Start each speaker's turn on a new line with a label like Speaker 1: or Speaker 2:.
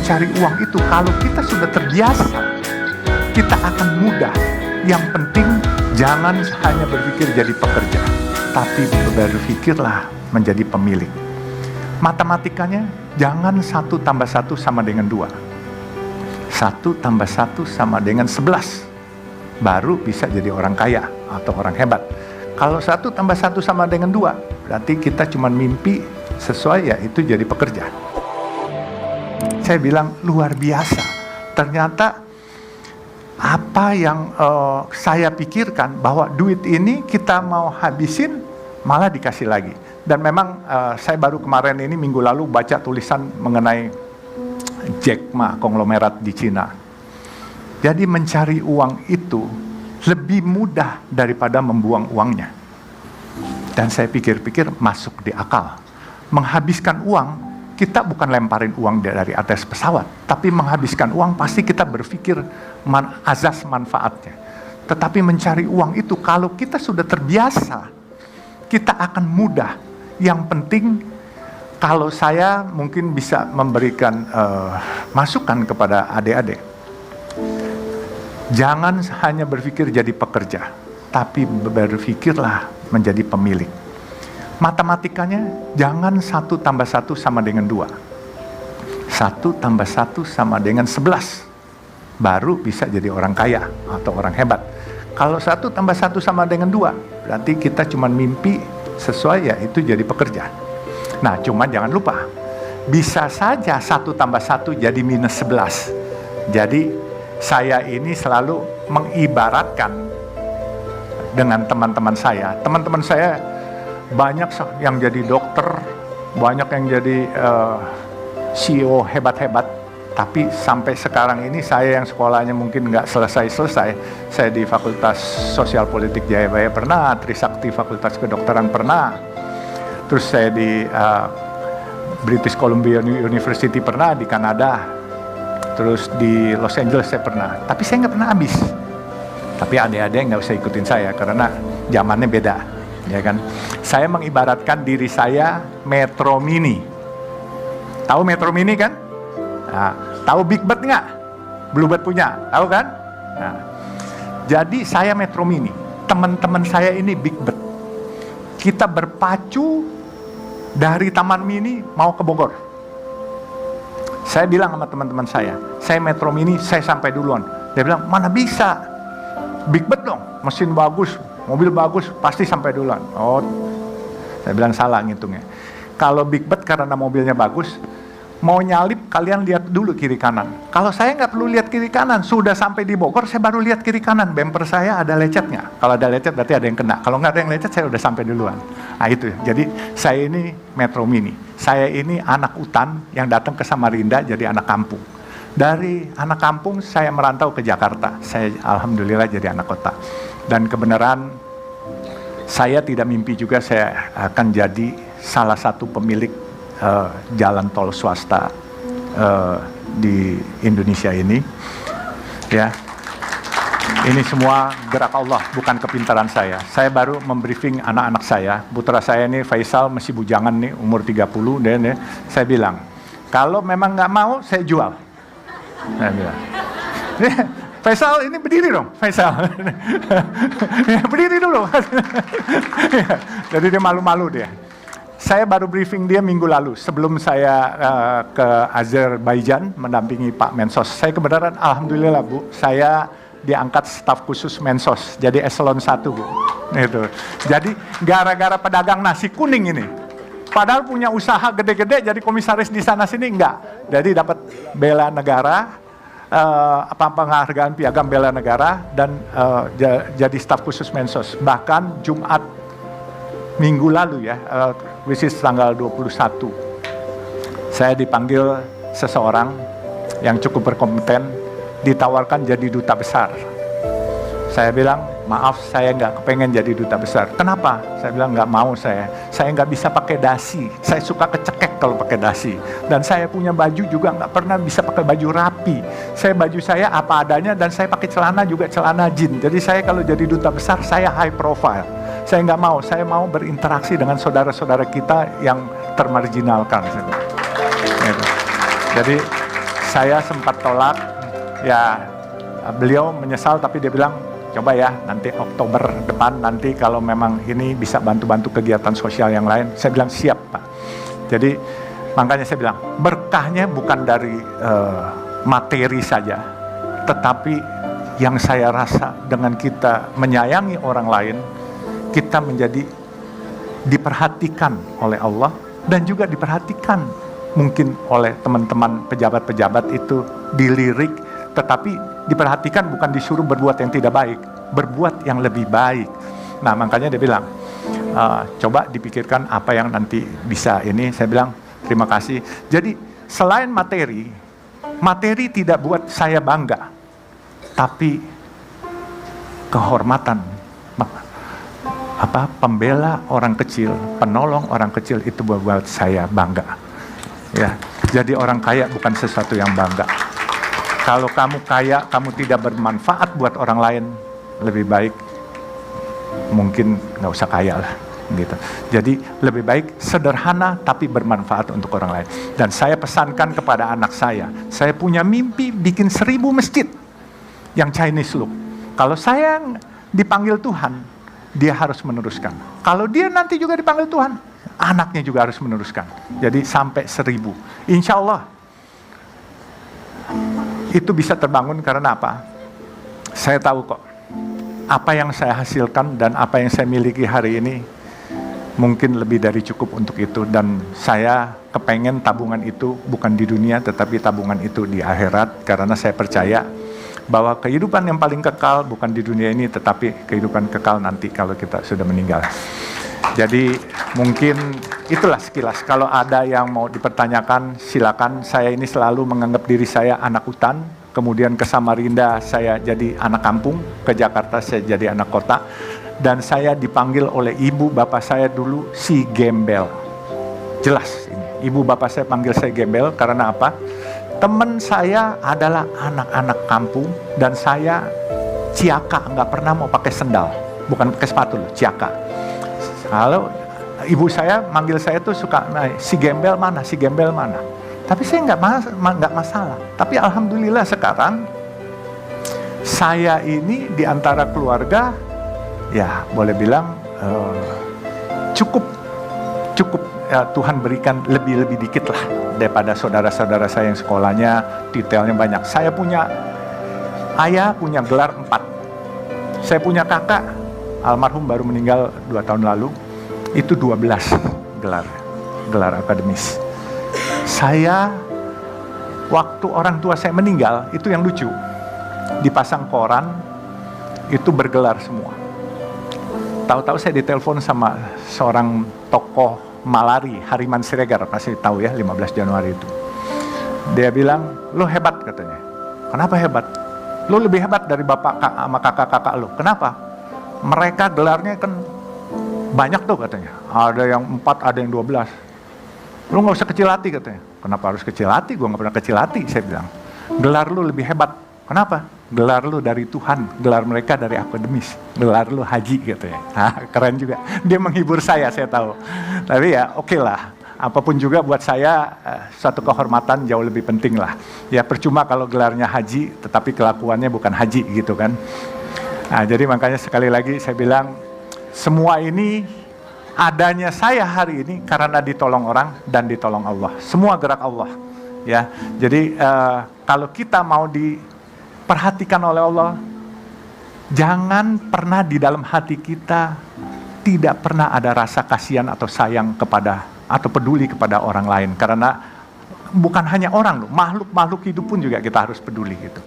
Speaker 1: mencari uang itu, kalau kita sudah terbiasa, kita akan mudah. Yang penting jangan hanya berpikir jadi pekerja, tapi berpikirlah menjadi pemilik. Matematikanya, jangan 1 tambah 1 sama dengan 2. 1 tambah 1 sama dengan 11. Baru bisa jadi orang kaya atau orang hebat. Kalau 1 tambah 1 sama dengan 2, berarti kita cuma mimpi sesuai ya itu jadi pekerja. Saya bilang luar biasa. Ternyata apa yang saya pikirkan bahwa duit ini kita mau habisin malah dikasih lagi. Dan memang saya baru kemarin ini minggu lalu baca tulisan mengenai Jack Ma konglomerat di Cina. Jadi mencari uang itu lebih mudah daripada membuang uangnya. Dan saya pikir-pikir masuk di akal. Menghabiskan uang, kita bukan lemparin uang dari atas pesawat, tapi menghabiskan uang pasti kita berpikir azas manfaatnya. Tetapi mencari uang itu kalau kita sudah terbiasa, kita akan mudah. Yang penting kalau saya mungkin bisa memberikan masukan kepada adik-adik, jangan hanya berpikir jadi pekerja, tapi berpikirlah menjadi pemilik. Matematikanya, jangan 1 tambah 1 sama dengan 2. 1 tambah 1 sama dengan 11. Baru bisa jadi orang kaya atau orang hebat. Kalau 1 tambah 1 sama dengan 2, berarti kita cuma mimpi sesuai ya itu jadi pekerja. Nah, cuma jangan lupa, bisa saja 1 tambah 1 jadi minus 11. Jadi, saya ini selalu mengibaratkan dengan teman-teman saya. Teman-teman saya banyak yang jadi dokter, banyak yang jadi CEO hebat-hebat. Tapi sampai sekarang ini saya yang sekolahnya mungkin nggak selesai-selesai. Saya di Fakultas Sosial Politik Jayabaya pernah, Trisakti Fakultas Kedokteran pernah. Terus saya di British Columbia University pernah, di Kanada. Terus di Los Angeles saya pernah. Tapi saya nggak pernah habis. Tapi adik-adik nggak usah ikutin saya karena zamannya beda. Ya kan? Saya mengibaratkan diri saya Metro Mini. Tahu Metro Mini kan? Nah, tahu Big Bird nggak? Bluebird punya, tahu kan? Nah, jadi saya Metro Mini. Teman-teman saya ini Big Bird. Kita berpacu dari Taman Mini mau ke Bogor. Saya bilang sama teman-teman saya Metro Mini, saya sampai duluan. Dia bilang, mana bisa? Big Bird dong, mesin bagus, mobil bagus, pasti sampai duluan. Oh, saya bilang salah ngitungnya. Kalau Big Bird karena mobilnya bagus, mau nyalip kalian lihat dulu kiri kanan. Kalau saya nggak perlu lihat kiri kanan, sudah sampai di Bogor saya baru lihat kiri kanan. Bumper saya ada lecetnya. Kalau ada lecet berarti ada yang kena. Kalau nggak ada yang lecet saya udah sampai duluan. Nah itu. Jadi saya ini Metro Mini. Saya ini anak hutan yang datang ke Samarinda jadi anak kampung. Dari anak kampung saya merantau ke Jakarta. Saya alhamdulillah jadi anak kota. Dan kebenaran saya tidak mimpi juga saya akan jadi salah satu pemilik jalan tol swasta di Indonesia ini. Ya, ini semua gerak Allah, bukan kepintaran saya. Saya baru membriefing anak-anak saya. Putra saya ini Faisal masih bujangan nih, umur 30. Dan saya bilang, kalau memang nggak mau, saya jual. Saya bilang, Faisal ini berdiri dong, Faisal. Berdiri dulu. Jadi dia malu-malu dia. Saya baru briefing dia minggu lalu sebelum saya ke Azerbaijan mendampingi Pak Mensos. Saya kebenaran alhamdulillah Bu, saya diangkat staf khusus Mensos jadi eselon 1 Bu. Itu. Jadi gara-gara pedagang nasi kuning ini. Padahal punya usaha gede-gede jadi komisaris di sana sini enggak. Jadi dapat bela negara, penghargaan piagam bela negara dan jadi staf khusus Mensos. Bahkan Jumat minggu lalu ya, which is tanggal 21, saya dipanggil seseorang yang cukup berkompeten, ditawarkan jadi duta besar. Saya bilang, maaf saya nggak kepengen jadi duta besar. Kenapa? Saya bilang nggak mau saya nggak bisa pakai dasi, saya suka kecekek kalau pakai dasi. Dan saya punya baju juga nggak pernah bisa pakai baju rapi. Baju saya apa adanya dan saya pakai celana juga celana jean. Jadi saya kalau jadi duta besar, saya high profile. Saya nggak mau, saya mau berinteraksi dengan saudara-saudara kita yang termarginalkan. Jadi Saya sempat tolak, ya beliau menyesal tapi dia bilang, coba ya nanti Oktober depan nanti kalau memang ini bisa bantu-bantu kegiatan sosial yang lain. Saya bilang siap Pak. Jadi makanya saya bilang berkahnya bukan dari materi saja, tetapi yang saya rasa dengan kita menyayangi orang lain, kita menjadi diperhatikan oleh Allah dan juga diperhatikan mungkin oleh teman-teman pejabat-pejabat itu dilirik, tetapi diperhatikan bukan disuruh berbuat yang tidak baik, berbuat yang lebih baik. Nah makanya dia bilang, coba dipikirkan apa yang nanti bisa ini. Saya bilang terima kasih. Jadi selain materi, materi tidak buat saya bangga, tapi kehormatan, pembela orang kecil, penolong orang kecil itu buat saya bangga. Ya, jadi orang kaya bukan sesuatu yang bangga. Kalau kamu kaya, kamu tidak bermanfaat buat orang lain, lebih baik mungkin nggak usah kaya lah, gitu. Jadi lebih baik sederhana tapi bermanfaat untuk orang lain. Dan saya pesankan kepada anak saya punya mimpi bikin 1000 masjid yang Chinese look. Kalau saya dipanggil Tuhan, dia harus meneruskan. Kalau dia nanti juga dipanggil Tuhan, anaknya juga harus meneruskan. Jadi sampai 1000. Insya Allah itu bisa terbangun karena apa? Saya tahu kok, apa yang saya hasilkan dan apa yang saya miliki hari ini mungkin lebih dari cukup untuk itu. Dan saya kepengen tabungan itu bukan di dunia, tetapi tabungan itu di akhirat. Karena saya percaya bahwa kehidupan yang paling kekal bukan di dunia ini, tetapi kehidupan kekal nanti kalau kita sudah meninggal. Jadi mungkin itulah sekilas. Kalau ada yang mau dipertanyakan, silakan. Saya ini selalu menganggap diri saya anak hutan, kemudian ke Samarinda saya jadi anak kampung, ke Jakarta saya jadi anak kota, dan saya dipanggil oleh ibu bapak saya dulu si Gembel. Jelas ini, ibu bapak saya panggil saya Gembel karena apa? Teman saya adalah anak-anak kampung dan saya ciaka, nggak pernah mau pakai sendal, bukan pakai sepatu loh, ciaka. Kalau ibu saya manggil saya tuh suka, nah, si Gembel mana, si Gembel mana. Tapi saya nggak masalah. Tapi alhamdulillah sekarang saya ini di antara keluarga, ya boleh bilang cukup ya, Tuhan berikan lebih dikit lah daripada saudara-saudara saya yang sekolahnya detailnya banyak. Saya punya ayah punya gelar 4. Saya punya kakak almarhum baru meninggal 2 tahun lalu, itu 12 gelar akademis. Saya waktu orang tua saya meninggal itu yang lucu, dipasang koran itu bergelar semua. Tahu-tahu saya ditelepon sama seorang tokoh Malari, Hariman Siregar, pasti tahu ya, 15 Januari itu. Dia bilang, lo hebat katanya. Kenapa hebat? Lo lebih hebat dari bapak sama kakak-kakak lo. Kenapa? Mereka gelarnya kan banyak tuh katanya. Ada yang 4, ada yang 12. Lo gak usah kecil hati katanya. Kenapa harus kecil hati? Gue gak pernah kecil hati, saya bilang. Gelar lo lebih hebat. Kenapa? Gelar lu dari Tuhan, gelar mereka dari akademis, gelar lu haji katanya. Keren juga. Dia menghibur saya tahu. Tapi ya oke lah. Apapun juga buat saya suatu kehormatan jauh lebih penting lah. Ya percuma kalau gelarnya haji, tetapi kelakuannya bukan haji gitu kan. Nah, jadi makanya sekali lagi saya bilang, semua ini adanya saya hari ini karena ditolong orang dan ditolong Allah. Semua gerak Allah. Ya, jadi kalau kita mau diperhatikan oleh Allah, jangan pernah di dalam hati kita tidak pernah ada rasa kasihan atau sayang kepada atau peduli kepada orang lain, karena bukan hanya orang loh, makhluk hidup pun juga kita harus peduli gitu.